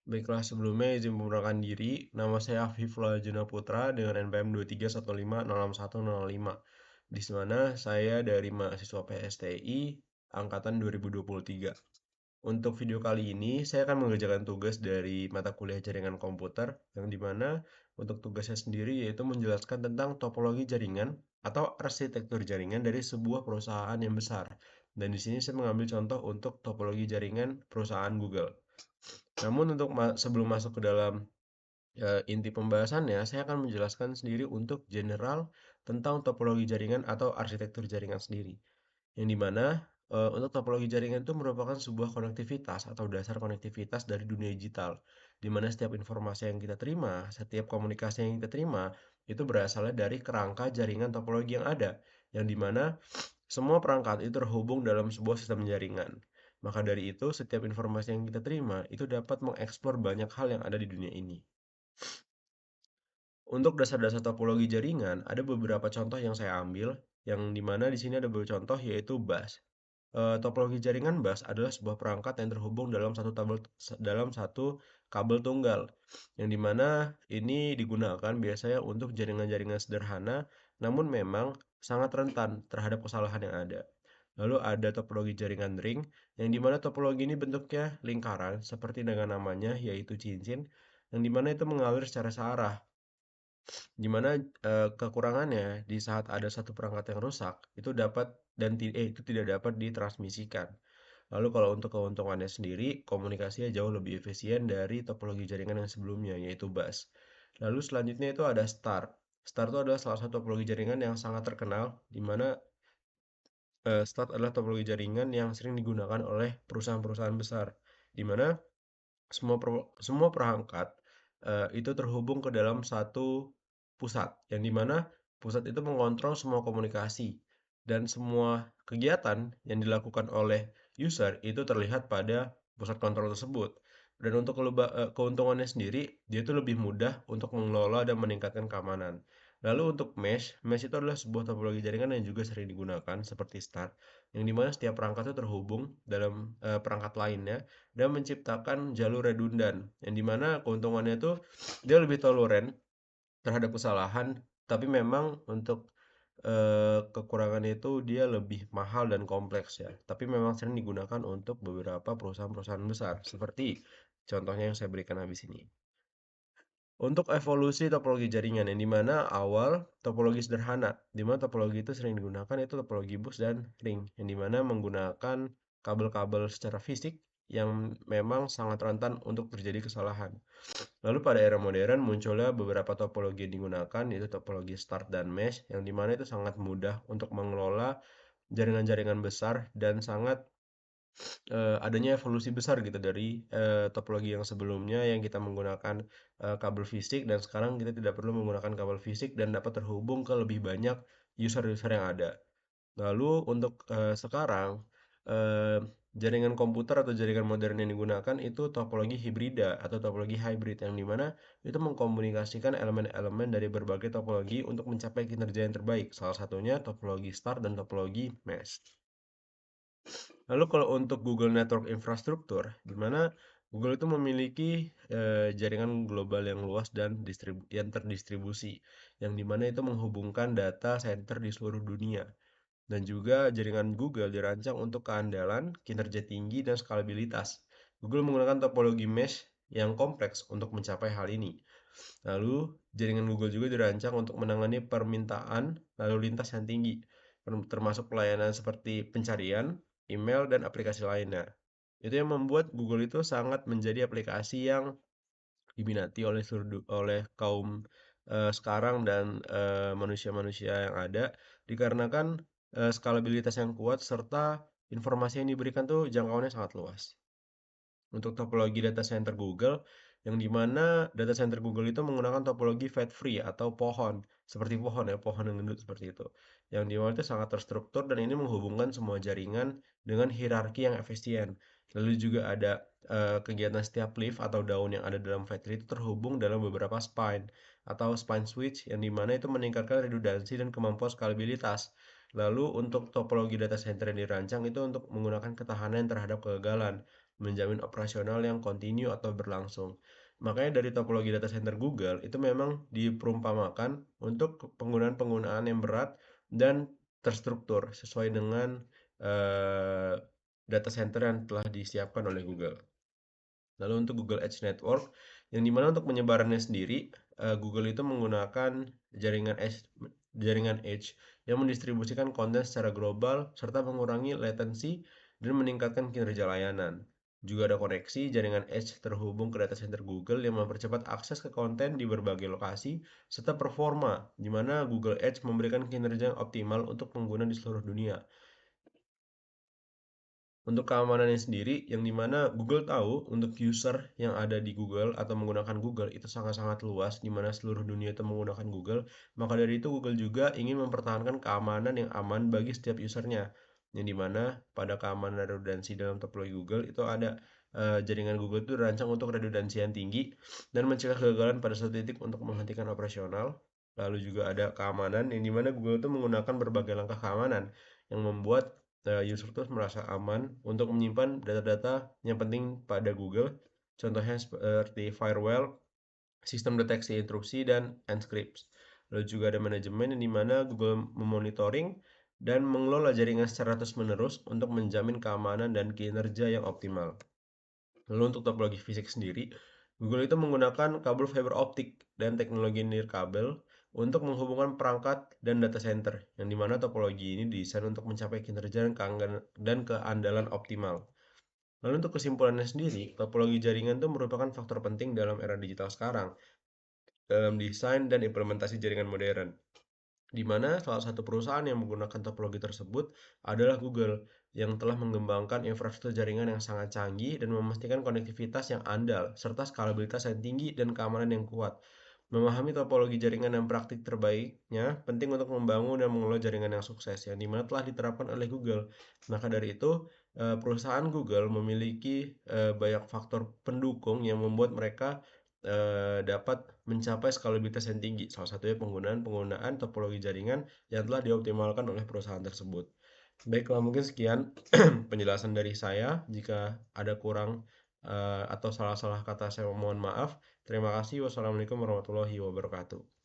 Baiklah, sebelumnya izin memperkenalkan diri. Nama saya Afifullah Juna Putra dengan NPM 231506105. Di mana saya dari mahasiswa PSTI angkatan 2023. Untuk video kali ini, saya akan mengerjakan tugas dari mata kuliah jaringan komputer, yang dimana untuk tugasnya sendiri yaitu menjelaskan tentang topologi jaringan atau arsitektur jaringan dari sebuah perusahaan yang besar. Dan di sini saya mengambil contoh untuk topologi jaringan perusahaan Google. Namun untuk sebelum masuk ke dalam inti pembahasannya, saya akan menjelaskan sendiri untuk general tentang topologi jaringan atau arsitektur jaringan sendiri. Yang dimana untuk topologi jaringan itu merupakan sebuah konektivitas atau dasar konektivitas dari dunia digital, di mana setiap informasi yang kita terima, setiap komunikasi yang kita terima, itu berasalnya dari kerangka jaringan topologi yang ada, yang dimana semua perangkat itu terhubung dalam sebuah sistem jaringan. Maka dari itu, setiap informasi yang kita terima itu dapat mengeksplor banyak hal yang ada di dunia ini. Untuk dasar-dasar topologi jaringan, ada beberapa contoh yang saya ambil, yang dimana di sini ada beberapa contoh yaitu bus. Topologi jaringan bus adalah sebuah perangkat yang terhubung dalam satu kabel tunggal, yang dimana ini digunakan biasanya untuk jaringan-jaringan sederhana, namun memang sangat rentan terhadap kesalahan yang ada. Lalu ada topologi jaringan ring, yang dimana topologi ini bentuknya lingkaran, seperti dengan namanya, yaitu cincin, yang dimana itu mengalir secara searah, di mana kekurangannya di saat ada satu perangkat yang rusak, itu tidak dapat ditransmisikan. Lalu kalau untuk keuntungannya sendiri, komunikasinya jauh lebih efisien dari topologi jaringan yang sebelumnya, yaitu bus. Lalu selanjutnya itu ada star. Star itu adalah salah satu topologi jaringan yang sangat terkenal, di mana star adalah topologi jaringan yang sering digunakan oleh perusahaan-perusahaan besar, di mana semua perangkat itu terhubung ke dalam satu pusat, yang dimana pusat itu mengontrol semua komunikasi dan semua kegiatan yang dilakukan oleh user itu terlihat pada pusat kontrol tersebut. Dan untuk keuntungannya sendiri, dia itu lebih mudah untuk mengelola dan meningkatkan keamanan. Lalu untuk mesh itu adalah sebuah topologi jaringan yang juga sering digunakan seperti star, yang dimana setiap perangkat itu terhubung dalam perangkat lainnya dan menciptakan jalur redundan, yang dimana keuntungannya itu dia lebih toleran terhadap kesalahan, tapi memang untuk kekurangannya itu dia lebih mahal dan kompleks ya. Tapi memang sering digunakan untuk beberapa perusahaan-perusahaan besar, seperti contohnya yang saya berikan habis ini. Untuk evolusi topologi jaringan, yang dimana awal topologi sederhana, dimana topologi itu sering digunakan itu topologi bus dan ring, yang dimana menggunakan kabel-kabel secara fisik yang memang sangat rentan untuk terjadi kesalahan. Lalu pada era modern munculnya beberapa topologi yang digunakan, yaitu topologi start dan mesh, yang dimana itu sangat mudah untuk mengelola jaringan-jaringan besar dan sangat adanya evolusi besar gitu dari topologi yang sebelumnya yang kita menggunakan kabel fisik, dan sekarang kita tidak perlu menggunakan kabel fisik dan dapat terhubung ke lebih banyak user-user yang ada. Lalu untuk sekarang eh, jaringan komputer atau jaringan modern yang digunakan itu topologi hibrida atau topologi hybrid, yang dimana itu mengkomunikasikan elemen-elemen dari berbagai topologi untuk mencapai kinerja yang terbaik. Salah satunya topologi star dan topologi mesh. Lalu kalau untuk Google Network Infrastructure, di mana Google itu memiliki jaringan global yang luas dan yang terdistribusi, yang dimana itu menghubungkan data center di seluruh dunia. Dan juga jaringan Google dirancang untuk keandalan, kinerja tinggi, dan skalabilitas. Google menggunakan topologi mesh yang kompleks untuk mencapai hal ini. Lalu, jaringan Google juga dirancang untuk menangani permintaan lalu lintas yang tinggi, termasuk pelayanan seperti pencarian, email, dan aplikasi lainnya. Itu yang membuat Google itu sangat menjadi aplikasi yang diminati oleh kaum sekarang dan manusia-manusia yang ada, dikarenakan skalabilitas yang kuat serta informasi yang diberikan tuh jangkauannya sangat luas. Untuk topologi data center Google, yang dimana data center Google itu menggunakan topologi fat free atau pohon, seperti pohon ya, pohon yang gendut seperti itu. Yang dimana itu sangat terstruktur dan ini menghubungkan semua jaringan dengan hierarki yang efisien. Lalu juga ada kegiatan setiap leaf atau daun yang ada dalam fat tree itu terhubung dalam beberapa spine atau spine switch, yang dimana itu meningkatkan redundansi dan kemampuan skalabilitas. Lalu untuk topologi data center yang dirancang itu untuk menggunakan ketahanan terhadap kegagalan, menjamin operasional yang kontinu atau berlangsung. Makanya dari topologi data center Google itu memang diperumpamakan untuk penggunaan-penggunaan yang berat dan terstruktur sesuai dengan eh, data center yang telah disiapkan oleh Google. Lalu untuk Google Edge Network, yang dimana untuk penyebarannya sendiri, Google itu menggunakan jaringan Edge yang mendistribusikan konten secara global serta mengurangi latensi dan meningkatkan kinerja layanan. Juga ada koneksi jaringan Edge terhubung ke data center Google yang mempercepat akses ke konten di berbagai lokasi serta performa, di mana Google Edge memberikan kinerja yang optimal untuk pengguna di seluruh dunia. Untuk keamanannya sendiri, yang dimana Google tahu untuk user yang ada di Google atau menggunakan Google itu sangat-sangat luas, di mana seluruh dunia itu menggunakan Google, maka dari itu Google juga ingin mempertahankan keamanan yang aman bagi setiap usernya. Yang dimana pada keamanan redundansi dalam topologi Google itu ada jaringan Google itu dirancang untuk redundansi yang tinggi dan mencegah kegagalan pada suatu titik untuk menghentikan operasional. Lalu juga ada keamanan yang dimana Google itu menggunakan berbagai langkah keamanan yang membuat user tuh merasa aman untuk menyimpan data-data yang penting pada Google. Contohnya seperti firewall, sistem deteksi intrusi, dan Enscripts. Lalu juga ada manajemen yang dimana Google memonitoring dan mengelola jaringan secara terus-menerus untuk menjamin keamanan dan kinerja yang optimal. Lalu untuk topologi fisik sendiri, Google itu menggunakan kabel fiber optik dan teknologi nirkabel untuk menghubungkan perangkat dan data center, yang dimana topologi ini didesain untuk mencapai kinerja dan keandalan optimal. Lalu untuk kesimpulannya sendiri, topologi jaringan itu merupakan faktor penting dalam era digital sekarang, dalam desain dan implementasi jaringan modern, di mana salah satu perusahaan yang menggunakan topologi tersebut adalah Google, yang telah mengembangkan infrastruktur jaringan yang sangat canggih dan memastikan konektivitas yang andal, serta skalabilitas yang tinggi dan keamanan yang kuat. Memahami topologi jaringan yang praktik terbaiknya penting untuk membangun dan mengelola jaringan yang sukses, yang dimana telah diterapkan oleh Google. Maka dari itu, perusahaan Google memiliki banyak faktor pendukung yang membuat mereka dapat mencapai skalabilitas yang tinggi. Salah satunya penggunaan topologi jaringan yang telah dioptimalkan oleh perusahaan tersebut. Baiklah, mungkin sekian penjelasan dari saya. Jika ada kurang atau salah-salah kata, saya mohon maaf. Terima kasih. Wassalamualaikum warahmatullahi wabarakatuh.